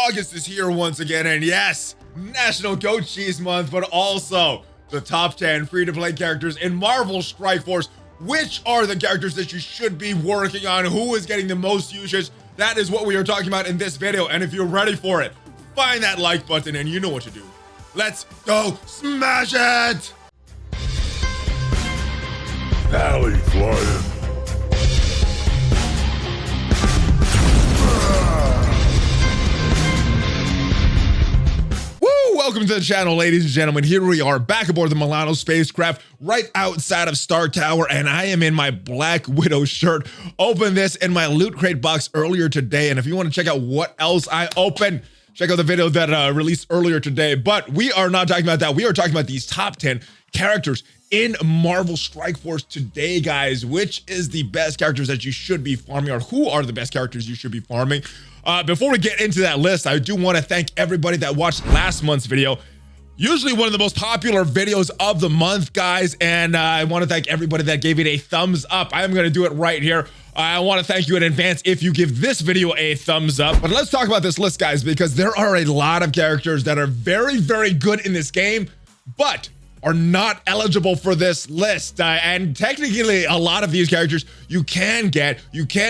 August is here once again, and yes, National Goat Cheese Month, but also the top 10 free-to-play characters in Marvel Strike Force. Which are the characters that you should be working on? Who is getting the most usage? That is what we are talking about in this video, and if you're ready for it, find that like button and you know what to do. Let's go smash it! ValleyFlyin. Welcome to the channel, ladies and gentlemen. Here we are back aboard the Milano spacecraft right outside of Star Tower, and I am in my Black Widow shirt. Opened this in my loot crate box earlier today, and if you want to check out what else I opened, check out the video that released earlier today. But we are not talking about that. We are talking about these top 10 characters in Marvel Strike Force today, guys. Which is the best characters that you should be farming, or who are the best characters you should be farming? Before we get into that list, I do want to thank everybody that watched last month's video. Usually one of the most popular videos of the month, guys, and I want to thank everybody that gave it a thumbs up. I'm going to do it right here. I want to thank you in advance if you give this video a thumbs up. But let's talk about this list, guys, because there are a lot of characters that are very, very good in this game, but are not eligible for this list. And technically, a lot of these characters you can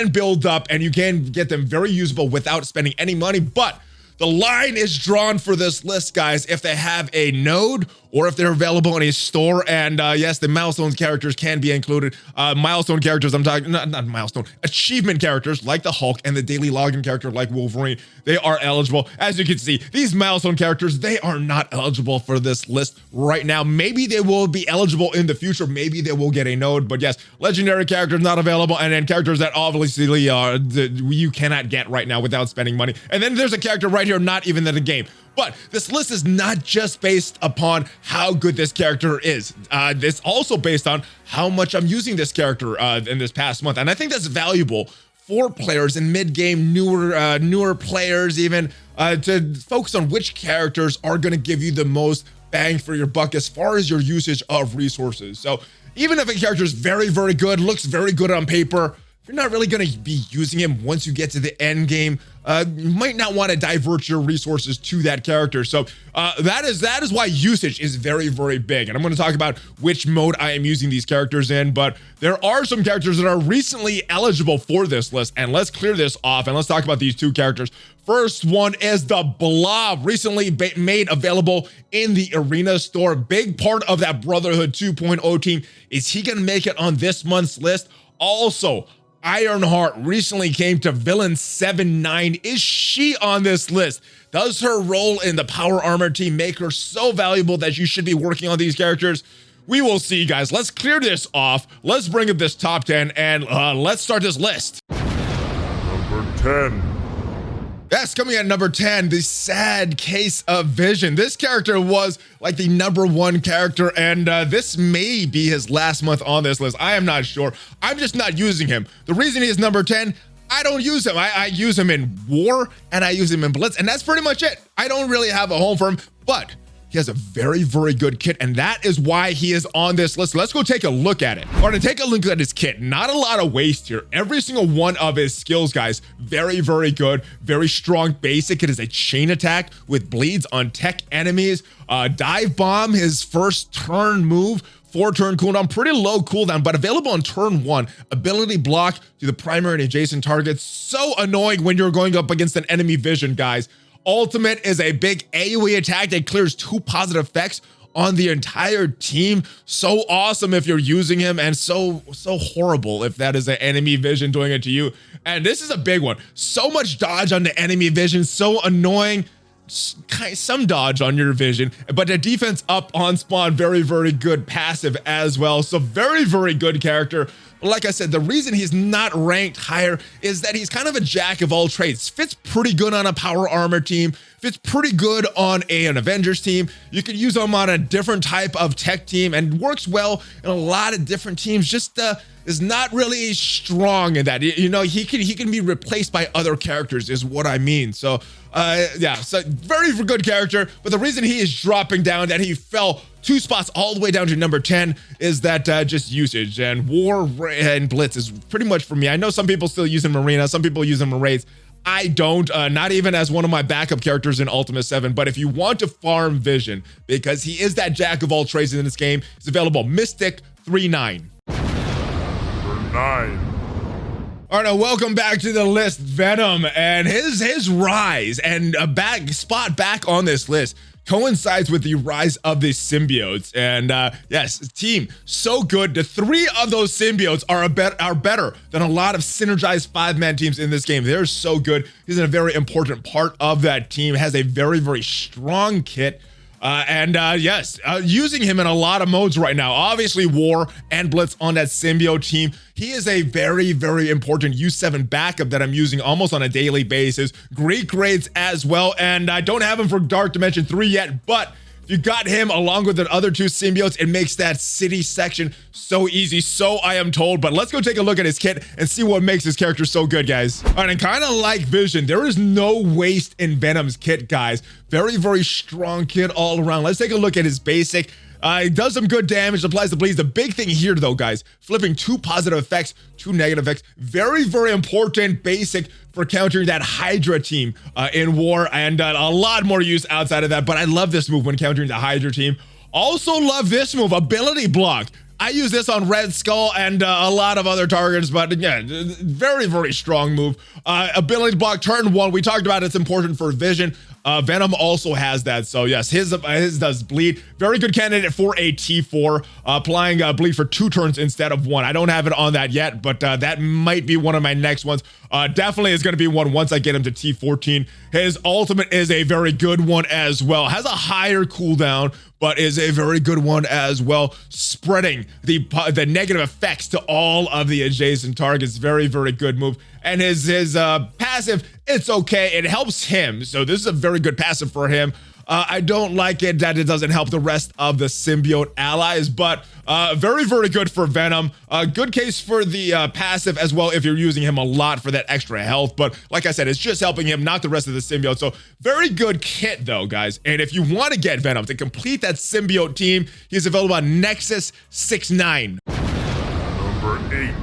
build up, and you can get them very usable without spending any money. But the line is drawn for this list, guys, if they have a node or if they're available in a store. And yes, the milestone characters can be included. Milestone characters, I'm talking, not milestone, achievement characters like the Hulk and the daily login character like Wolverine, they are eligible. As you can see, these milestone characters, they are not eligible for this list right now. Maybe they will be eligible in the future. Maybe they will get a node, but yes, legendary characters not available. And then characters that obviously you cannot get right now without spending money. And then there's a character right here, not even in the game. But this list is not just based upon how good this character is. It's also based on how much I'm using this character in this past month. And I think that's valuable for players in mid-game, newer players even, to focus on which characters are going to give you the most bang for your buck as far as your usage of resources. So even if a character is very, very good, looks very good on paper, you're not really going to be using him once you get to the end game. You might not want to divert your resources to that character. So that is why usage is very, very big. And I'm going to talk about which mode I am using these characters in. But there are some characters that are recently eligible for this list. And let's clear this off and let's talk about these two characters. First one is the Blob, recently made available in the Arena store. Big part of that Brotherhood 2.0 team. Is he going to make it on this month's list? Also, Ironheart recently came to Villain 7-9. Is she on this list? Does her role in the Power Armor team make her so valuable that you should be working on these characters? We will see, guys. Let's clear this off. Let's bring up this top 10 and let's start this list. Number 10. Yes, coming at number 10, the Sad Case of Vision. This character was like the #1 character, and this may be his last month on this list. I am not sure. I'm just not using him. The reason he is number 10, I don't use him. I use him in War, and I use him in Blitz, and that's pretty much it. I don't really have a home for him, but he has a very, very good kit, and that is why he is on this list. Let's go take a look at it. Or to take a look at his kit, not a lot of waste here. Every single one of his skills, guys, very, very good, very strong basic. It is a chain attack with bleeds on tech enemies. Dive bomb, his first turn move, 4-turn cooldown, pretty low cooldown, but available on turn 1. Ability block to the primary and adjacent targets. So annoying when you're going up against an enemy vision, guys. Ultimate is a big AoE attack that clears 2 positive effects on the entire team. So awesome if you're using him, and so horrible if that is an enemy vision doing it to you. And this is a big one. So much dodge on the enemy vision, so annoying. Some dodge on your vision, but the defense up on spawn, very, very good passive as well. So very, very good character. Like I said, the reason he's not ranked higher is that he's kind of a jack of all trades. Fits pretty good on a Power Armor team, fits pretty good on an Avengers team. You could use him on a different type of tech team and works well in a lot of different teams. Just is not really strong in that. You know, he can be replaced by other characters is what I mean. So yeah, so very good character, but the reason he is dropping down, that he fell 2 spots all the way down to number 10, is that just usage. And War and Blitz is pretty much for me. I know some people still use him in Arena, some people use him in Raids. I don't, not even as one of my backup characters in Ultimate 7, but if you want to farm Vision, because he is that jack of all trades in this game, it's available Mystic 3-9. Number 9. All right, now welcome back to the list. Venom and his rise and a spot back on this list coincides with the rise of the symbiotes. And yes, team, so good. The 3 of those symbiotes are better than a lot of synergized 5-man teams in this game. They're so good. He's a very important part of that team, has a very, very strong kit. Yes, using him in a lot of modes right now. Obviously, War and Blitz on that symbiote team. He is a very, very important U7 backup that I'm using almost on a daily basis. Great grades as well, and I don't have him for Dark Dimension 3 yet, but if you got him along with the other 2 symbiotes, it makes that city section so easy, so I am told. But let's go take a look at his kit and see what makes his character so good, guys. All right, and kind of like Vision, there is no waste in Venom's kit, guys. Very, very strong kit all around. Let's take a look at his basic. It does some good damage, applies the bleeds. The big thing here, though, guys, flipping 2 positive effects, 2 negative effects. Very, very important basic for countering that Hydra team in War, and a lot more use outside of that. But I love this move when countering the Hydra team. Also love this move, Ability Block. I use this on Red Skull and a lot of other targets, but again, very, very strong move. Ability Block turn 1, we talked about it's important for Vision. Venom also has that, so yes, his does bleed. Very good candidate for a T4, applying bleed for 2 turns instead of 1. I don't have it on that yet, but that might be one of my next ones. Definitely is going to be one once I get him to T14. His ultimate is a very good one as well. Has a higher cooldown, but is a very good one as well, spreading the negative effects to all of the adjacent targets. Very, very good move. And his passive, it's okay. It helps him. So this is a very good passive for him. I don't like it that it doesn't help the rest of the symbiote allies, but very, very good for Venom. Good case for the passive as well if you're using him a lot for that extra health. But like I said, it's just helping him, not the rest of the symbiote. So very good kit though, guys. And if you want to get Venom to complete that symbiote team, he's available on Nexus 6-9. Number 8.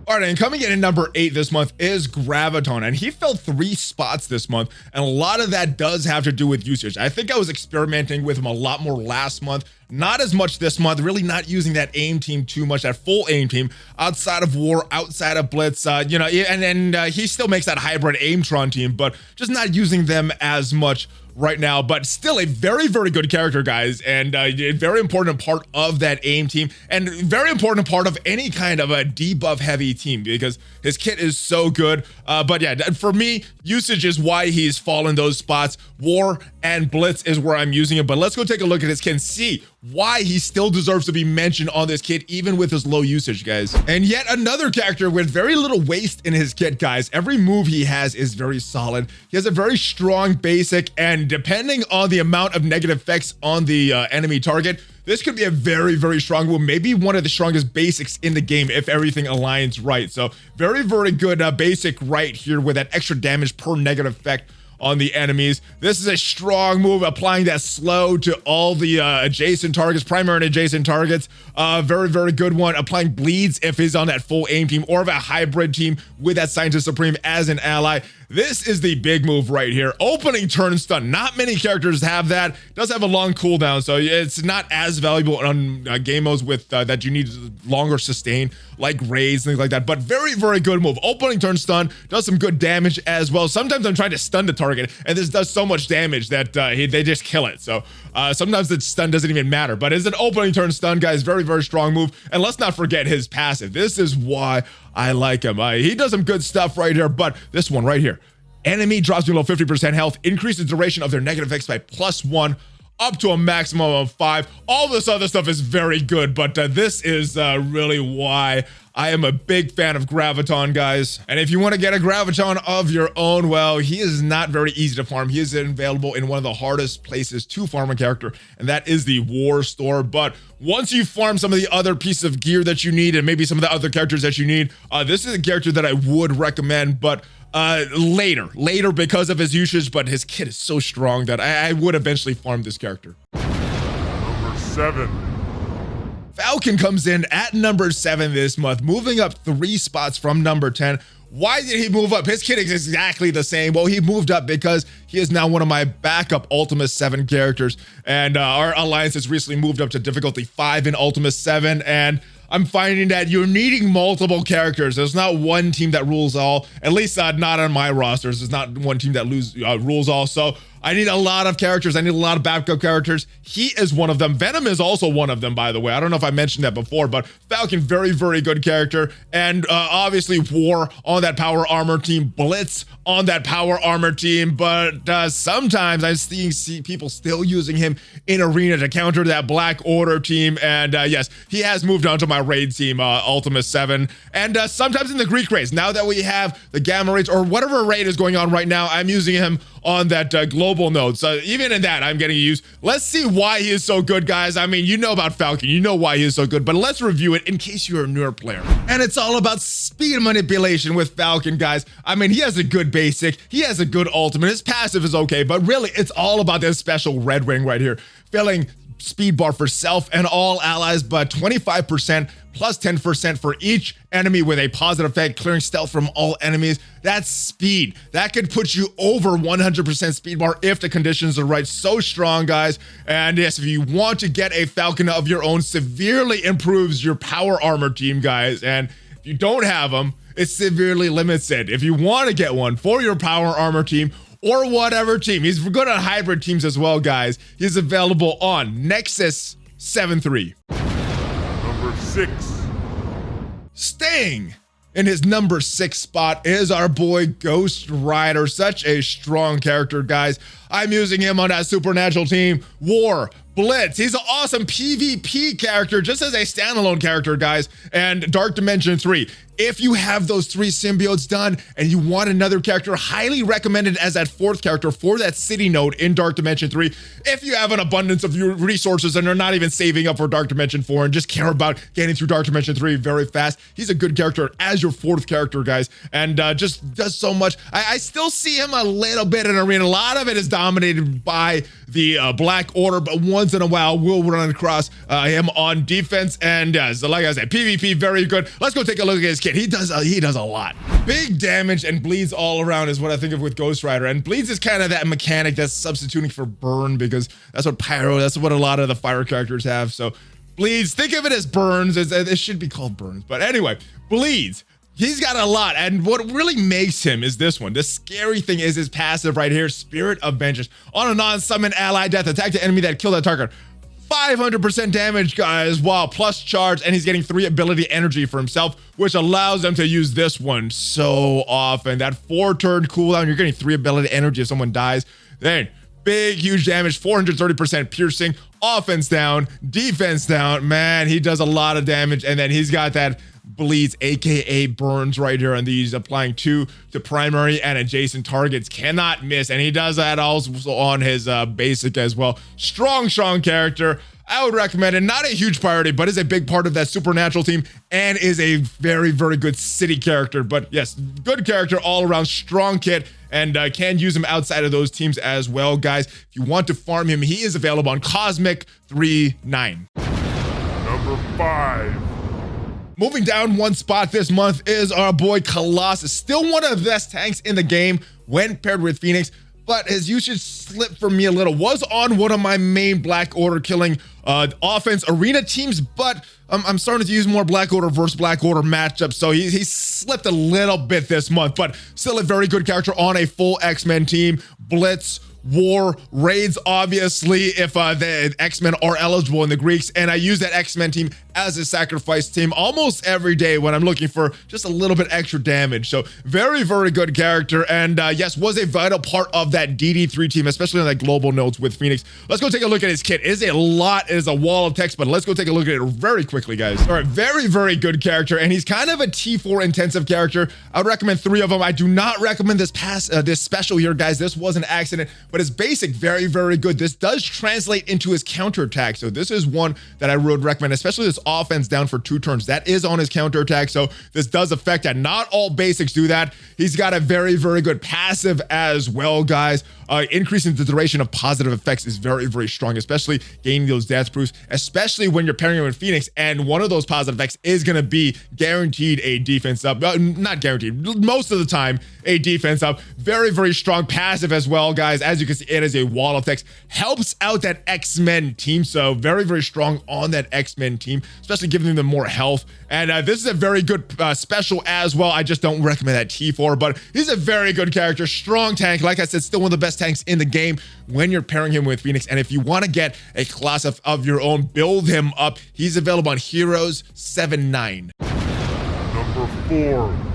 All right, and coming in at number 8 this month is Graviton, and he fell 3 spots this month, and a lot of that does have to do with usage. I think I was experimenting with him a lot more last month, not as much this month, really not using that aim team too much, that full aim team, outside of War, outside of Blitz, you know, and he still makes that hybrid Aimtron team, but just not using them as much right now, but still a very, very good character, guys, and a very important part of that aim team, and very important part of any kind of a debuff heavy team, because his kit is so good. But yeah, for me, usage is why he's fallen those spots. War and Blitz is where I'm using it, but let's go take a look at his kit and see why he still deserves to be mentioned on this kit, even with his low usage, guys. And yet another character with very little waste in his kit, guys. Every move he has is very solid. He has a very strong basic, and depending on the amount of negative effects on the enemy target, this could be a very, very strong move, maybe one of the strongest basics in the game if everything aligns right. So very, very good basic right here with that extra damage per negative effect on the enemies. This is a strong move, applying that slow to all the adjacent targets, primary and adjacent targets. Very, very good one. Applying bleeds if he's on that full aim team or of a hybrid team with that Scientist Supreme as an ally. This is the big move right here. Opening turn stun. Not many characters have that. It does have a long cooldown, so it's not as valuable on game modes with that you need longer sustain, like raids, things like that. But very, very good move. Opening turn stun does some good damage as well. Sometimes I'm trying to stun the target, and this does so much damage that they just kill it. So sometimes the stun doesn't even matter. But as an opening turn stun, guys, very, very strong move. And let's not forget his passive. This is why I like him. He does some good stuff right here, but this one right here. Enemy drops below 50% health, increases the duration of their negative effects by +1, up to a maximum of 5. All this other stuff is very good, but this is really why I am a big fan of Graviton, guys. And if you want to get a Graviton of your own, well, he is not very easy to farm. He is available in one of the hardest places to farm a character, and that is the War Store. But once you farm some of the other pieces of gear that you need, and maybe some of the other characters that you need, this is a character that I would recommend, but later because of his usage. But his kit is so strong that I would eventually farm this character. Number 7. Falcon comes in at number 7 this month, moving up 3 spots from number 10. Why did he move up? His kit is exactly the same. Well, he moved up because he is now one of my backup Ultima 7 characters. And our alliance has recently moved up to difficulty 5 in Ultima 7. And I'm finding that you're needing multiple characters. There's not one team that rules all, at least not on my rosters. There's not one team that rules all. So I need a lot of characters. I need a lot of backup characters. He is one of them. Venom is also one of them, by the way. I don't know if I mentioned that before, but Falcon, very, very good character. And obviously War on that power armor team, Blitz on that power armor team. But sometimes I'm seeing people still using him in arena to counter that Black Order team. And yes, he has moved on to my raid team, Ultima 7. And sometimes in the Greek raids, now that we have the Gamma raids or whatever raid is going on right now, I'm using him on that global node. So even in that, I'm getting used. Let's see why he is so good, guys. I mean, you know about Falcon, you know why he is so good, but let's review it in case you're a newer player. And it's all about speed manipulation with Falcon, guys. I mean, he has a good basic, he has a good ultimate, his passive is okay, but really it's all about this special red wing right here, filling speed bar for self and all allies, but 25% plus 10% for each enemy with a positive effect, clearing stealth from all enemies. That's speed. That could put you over 100% speed bar if the conditions are right. So strong, guys. And yes, if you want to get a Falcon of your own, severely improves your power armor team, guys. And if you don't have them, it severely limits it. If you want to get one for your power armor team, or whatever team. He's good on hybrid teams as well, guys. He's available on Nexus 7-3. Number 6. Staying in his number 6 spot is our boy Ghost Rider. Such a strong character, guys. I'm using him on that supernatural team. War, Blitz. He's an awesome PvP character, just as a standalone character, guys. And Dark Dimension 3. If you have those 3 symbiotes done and you want another character, highly recommended as that 4th character for that city node in Dark Dimension 3. If you have an abundance of your resources and are not even saving up for Dark Dimension 4 and just care about getting through Dark Dimension 3 very fast, he's a good character as your 4th character, guys, and just does so much. I still see him a little bit in arena. A lot of it is dominated by the Black Order, but once in a while we'll run across him on defense. And so like I said, PvP, very good. Let's go take a look at his kit. He does a lot. Big damage and bleeds all around is what I think of with Ghost Rider. And bleeds is kind of that mechanic that's substituting for burn, because that's what pyro, that's what a lot of the fire characters have. So bleeds, think of it as burns. It should be called burns, but anyway, bleeds. He's got a lot, and what really makes him is this one. The scary thing is his passive right here, Spirit of Vengeance. On a non-summon ally death, attack the enemy that killed that target. 500% damage, guys, while plus charge, and he's getting 3 ability energy for himself, which allows them to use this one so often. That 4-turn cooldown, you're getting 3 ability energy if someone dies. Then big, huge damage, 430% piercing, offense down, defense down. Man, he does a lot of damage, and then he's got that bleeds, aka burns right here, and these applying 2 to primary and adjacent targets, cannot miss, and he does that also on his basic as well. Strong character. I would recommend it. Not a huge priority, but is a big part of that supernatural team and is a very, very good city character. But yes, good character all around, strong kit, and can use him outside of those teams as well, guys. If you want to farm him, he is available on Cosmic 3-9. Number 5. Moving down 1 spot this month is our boy Colossus. Still one of the best tanks in the game when paired with Phoenix, but his usage slipped for me a little. Was on one of my main Black Order killing offense arena teams, but I'm starting to use more Black Order versus Black Order matchups, so he slipped a little bit this month, but still a very good character on a full X-Men team. Blitz, War, raids, obviously, if the X-Men are eligible in the Greeks, and I use that X-Men team as a sacrifice team almost every day when I'm looking for just a little bit extra damage. So very, very good character, and yes, was a vital part of that DD3 team, especially on that global nodes with Phoenix. Let's go take a look at his kit. It is a lot, it is a wall of text, but let's go take a look at it very quickly, guys. All right, very, very good character, and he's kind of a T4 intensive character. I would recommend 3 of them. I do not recommend this this special here, guys. This was an accident, but his basic, very, very good. This does translate into his counterattack, so this is one that I would recommend, especially this offense down for 2 turns. That is on his counterattack, so this does affect that. Not all basics do that. He's got a very, very good passive as well, guys. increasing the duration of positive effects is very, very strong, especially gaining those death proofs, especially when you're pairing it with Phoenix. And one of those positive effects is going to be guaranteed a defense up. Not guaranteed, most of the time, a defense up. Very, very strong passive as well, guys. As you can see, it is a wall of text. Helps out that X-Men team. So very, very strong on that X-Men team, especially giving them more health. And this is a very good special as well. I just don't recommend that T4, but he's a very good character. Strong tank. Like I said, still one of the best tanks in the game when you're pairing him with Phoenix. And if you want to get a Colossus of your own, build him up. He's available on Heroes 7-9. Number 4.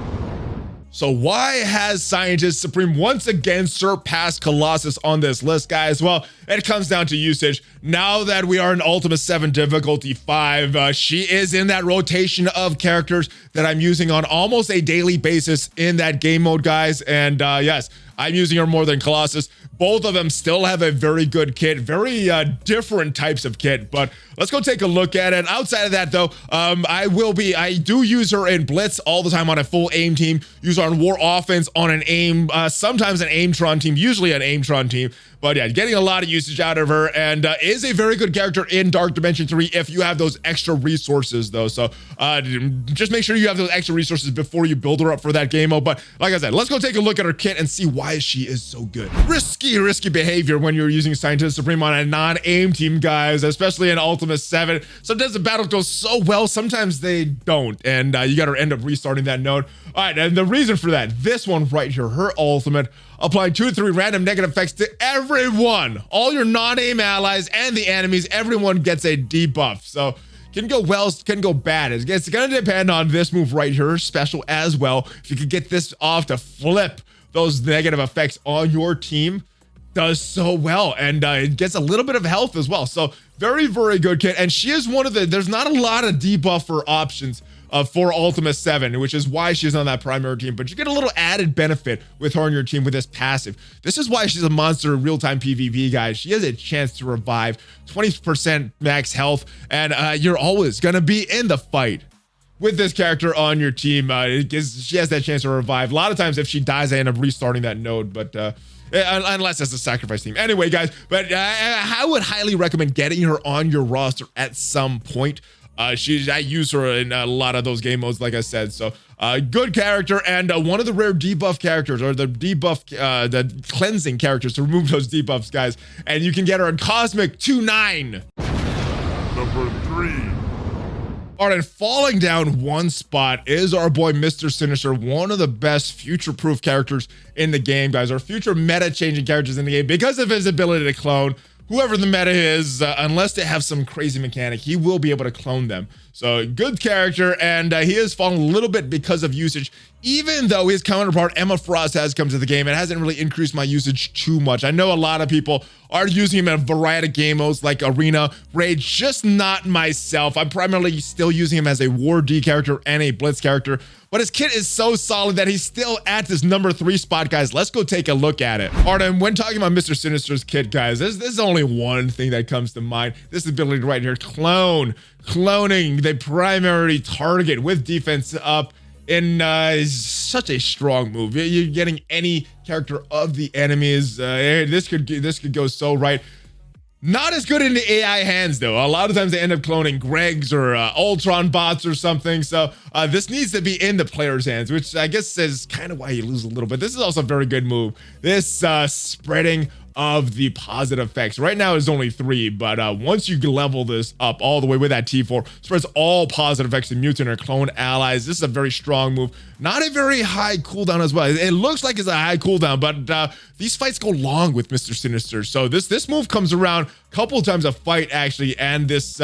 So why has Scientist Supreme once again surpassed Colossus on this list, guys? Well, it comes down to usage. Now that we are in Ultimate 7 difficulty 5, she is in that rotation of characters that I'm using on almost a daily basis in that game mode, guys. And yes, I'm using her more than Colossus. Both of them still have a very good kit, very different types of kit, but let's go take a look at it. Outside of that though, I do use her in Blitz all the time on a full aim team, use her on War Offense on an aim, sometimes an Aimtron team, usually an Aimtron team. But yeah, getting a lot of usage out of her, and is a very good character in Dark Dimension 3 if you have those extra resources though. So just make sure you have those extra resources before you build her up for that game mode. But like I said, let's go take a look at her kit and see why she is so good. Risky behavior when you're using Scientist Supreme on a non-aim team, guys, especially in Ultimate 7. Sometimes the battle goes so well, sometimes they don't, and you gotta end up restarting that node. All right, and the reason for that, this one right here, her ultimate, applying 2 to 3 random negative effects to everyone, all your non-aim allies and the enemies. Everyone gets a debuff. So can go well, can go bad. It's gonna depend on this move right here, special as well. If you could get this off to flip those negative effects on your team, does so well, and it gets a little bit of health as well. So very, very good kit. And she is one of the, there's not a lot of debuffer options for Ultimate 7, which is why she's on that primary team, but you get a little added benefit with her on your team with this passive. This is why she's a monster in real-time PvP, guys. She has a chance to revive, 20% max health, and you're always gonna be in the fight with this character on your team. She has that chance to revive. A lot of times if she dies, I end up restarting that node, but unless it's a sacrifice team. Anyway, guys, but I would highly recommend getting her on your roster at some point. I use her in a lot of those game modes, like I said. So good character, and one of the rare debuff characters, or the debuff, the cleansing characters to remove those debuffs, guys. And you can get her on Cosmic 2-9. Number 3. All right, and falling down one spot is our boy Mr. Sinister, one of the best future-proof characters in the game, guys. Our future meta-changing characters in the game because of his ability to clone. Whoever the meta is, unless they have some crazy mechanic, he will be able to clone them. So good character, and he has fallen a little bit because of usage. Even though his counterpart Emma Frost has come to the game, it hasn't really increased my usage too much. I know a lot of people are using him in a variety of game modes like Arena, Raid, just not myself. I'm primarily still using him as a War D character and a Blitz character, but his kit is so solid that he's still at this number 3 spot, guys. Let's go take a look at it. All right, and when talking about Mr. Sinister's kit, guys, there's only one thing that comes to mind. This ability right here, cloning the primary target with defense up in is such a strong move. You're getting any character of the enemies. This could go so right. Not as good in the AI hands though. A lot of times they end up cloning Gregs or Ultron bots or something. So this needs to be in the player's hands, which I guess is kind of why you lose a little bit. This is also a very good move. This spreading of the positive effects. Right now it's only 3, but once you level this up all the way with that T4, spreads all positive effects to mutant or clone allies. This is a very strong move. Not a very high cooldown as well. It looks like it's a high cooldown, but these fights go long with Mr. Sinister. So this move comes around a couple of times a fight actually, and this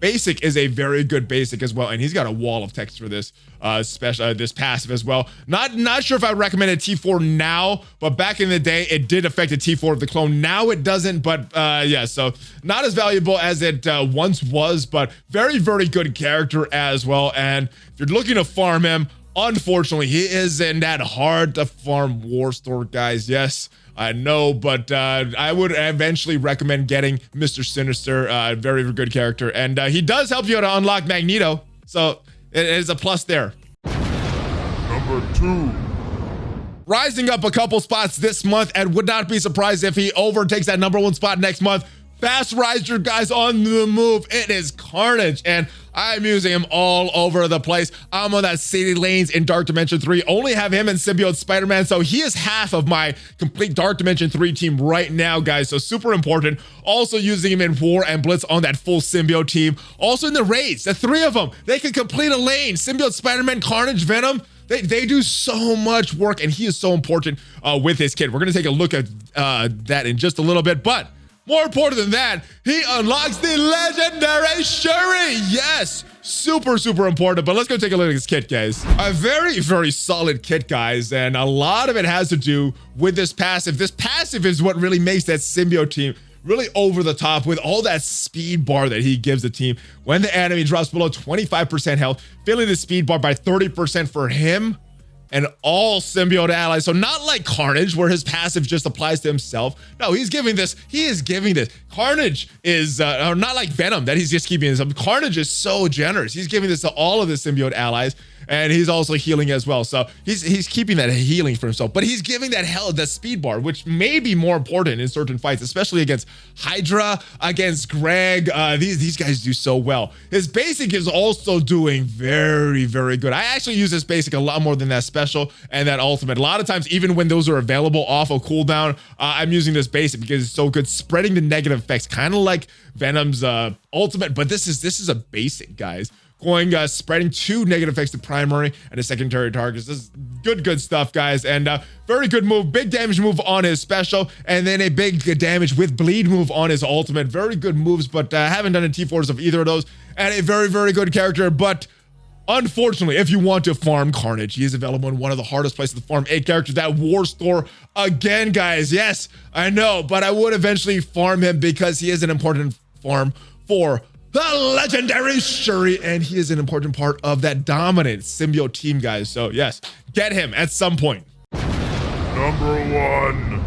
basic is a very good basic as well. And he's got a wall of text for this this passive as well. Not sure if I would recommend a T4 now, but back in the day it did affect a T4 of the clone. Now it doesn't, but yeah, so not as valuable as it once was, but very, very good character as well. And if you're looking to farm him, unfortunately, he is in that hard to farm war store, guys. Yes, I know, but I would eventually recommend getting Mr. Sinister. Very, very good character, and he does help you to unlock Magneto, so it is a plus there. Number 2. rising up a couple spots this month, and would not be surprised if he overtakes that #1 spot next month. Fast riser, guys, on the move. It is Carnage, and I'm using him all over the place. I'm on that City Lanes in Dark Dimension 3. Only have him and Symbiote Spider-Man, so he is half of my complete Dark Dimension 3 team right now, guys. So super important. Also using him in War and Blitz on that full Symbiote team. Also in the raids, the 3 of them, they can complete a lane. Symbiote Spider-Man, Carnage, Venom. They do so much work, and he is so important with his kit. We're going to take a look at that in just a little bit, but more important than that, he unlocks the legendary Shuri. Yes, super, super important. But let's go take a look at his kit, guys. A very, very solid kit, guys. And a lot of it has to do with this passive. This passive is what really makes that symbiote team really over the top with all that speed bar that he gives the team. When the enemy drops below 25% health, filling the speed bar by 30% for him and all symbiote allies. So not like Carnage, where his passive just applies to himself. No, he is giving this. Carnage is not like Venom, that he's just keeping this up. Carnage is so generous. He's giving this to all of the symbiote allies, and he's also healing as well. So he's keeping that healing for himself, but he's giving that speed bar, which may be more important in certain fights, especially against Hydra, against Greg. These guys do so well. His basic is also doing very, very good. I actually use this basic a lot more than that special and that ultimate. A lot of times, even when those are available off of cooldown, I'm using this basic because it's so good, spreading the negative effects, kind of like Venom's ultimate, but this is a basic, guys. Going spreading 2 negative effects to primary and a secondary targets. This is good stuff, guys. And very good move, big damage move on his special, and then a big damage with bleed move on his ultimate. Very good moves, but haven't done a T4s of either of those. And a very, very good character, but unfortunately, if you want to farm Carnage, he is available in one of the hardest places to farm a character, that War Store. Again, guys, yes, I know, but I would eventually farm him because he is an important farm for the legendary Shuri, and he is an important part of that dominant symbiote team, guys. So yes, get him at some point. #1.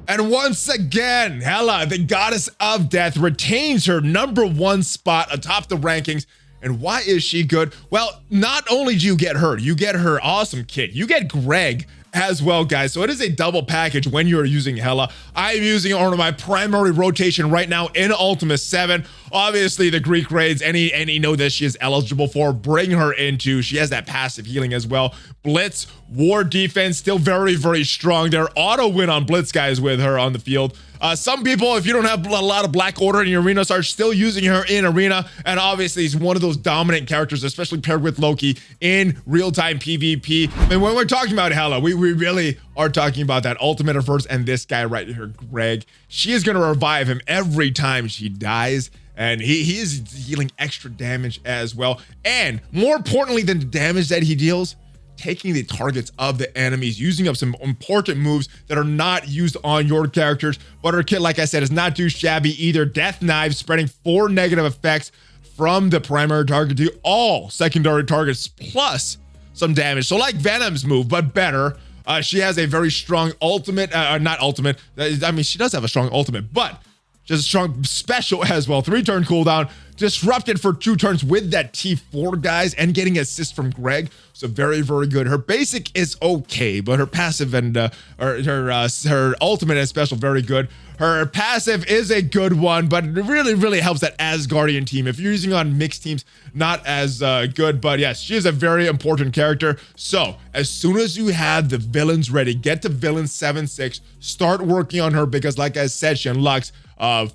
And once again, Hela, the goddess of death, retains her #1 spot atop the rankings. And why is she good? Well, not only do you get her awesome kit, you get Greg as well, guys. So it is a double package when you're using Hela. I'm using her on my primary rotation right now in Ultimate 7. Obviously, the Greek raids, any know that she is eligible for, bring her into. She has that passive healing as well. Blitz, War defense, still very, very strong. They're auto win on Blitz, guys, with her on the field. Some people, if you don't have a lot of Black Order in your arenas, are still using her in arena. And obviously, he's one of those dominant characters, especially paired with Loki in real-time PvP. And when we're talking about Hela, we really are talking about that ultimate of hers and this guy right here, Greg. She is going to revive him every time she dies. And he is dealing extra damage as well. And more importantly than the damage that he deals, taking the targets of the enemies, using up some important moves that are not used on your characters. But her kit, like I said, is not too shabby either. Death Knife, spreading 4 negative effects from the primary target to all secondary targets, plus some damage. So like Venom's move, but better. She has a very strong ultimate, not ultimate. I mean, she does have a strong ultimate, but just a strong special as well. 3-turn cooldown, disrupted for 2 turns with that T4, guys, and getting assist from Greg. So very, very good. Her basic is okay, but her passive and her ultimate and special, very good. Her passive is a good one, but it really, really helps that Asgardian team. If you're using on mixed teams, not as good, but yes, she is a very important character. So as soon as you have the villains ready, get to villain 7-6, start working on her, because like I said, she unlocks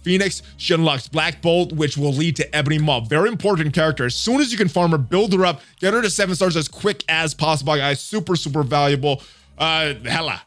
Phoenix, she unlocks Black Bolt, which will lead to Ebony Maw. Very important character. As soon as you can farm her, build her up, get her to 7 stars as quick as possible, guys. Super, super valuable. Hela.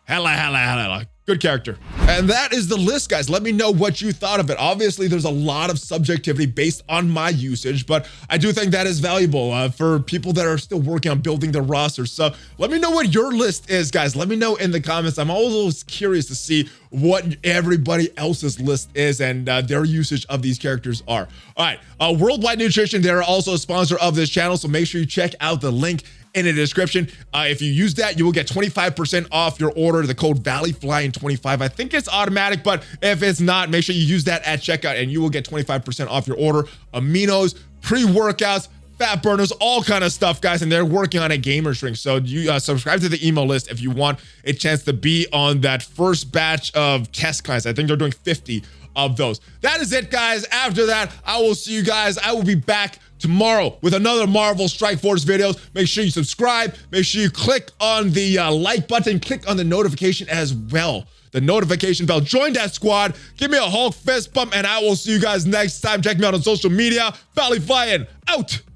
Good character. And that is the list, guys. Let me know what you thought of it. Obviously, there's a lot of subjectivity based on my usage, but I do think that is valuable for people that are still working on building their rosters. So let me know what your list is, guys. Let me know in the comments. I'm always curious to see what everybody else's list is and their usage of these characters are. All right, Worldwide Nutrition, they're also a sponsor of this channel, so make sure you check out the link in the description. If you use that, you will get 25% off your order. The code ValleyFlyin25. I think it's automatic, but if it's not, make sure you use that at checkout and you will get 25% off your order. Aminos, pre-workouts, fat burners, all kind of stuff, guys. And they're working on a gamer shrink. So you subscribe to the email list if you want a chance to be on that first batch of test clients. I think they're doing 50 of those. That is it, guys. After that, I will see you guys. I will be back tomorrow with another Marvel Strike Force videos. Make sure you subscribe. Make sure you click on the like button. Click on the notification as well. The notification bell. Join that squad. Give me a Hulk fist bump, and I will see you guys next time. Check me out on social media. ValleyFlyin out.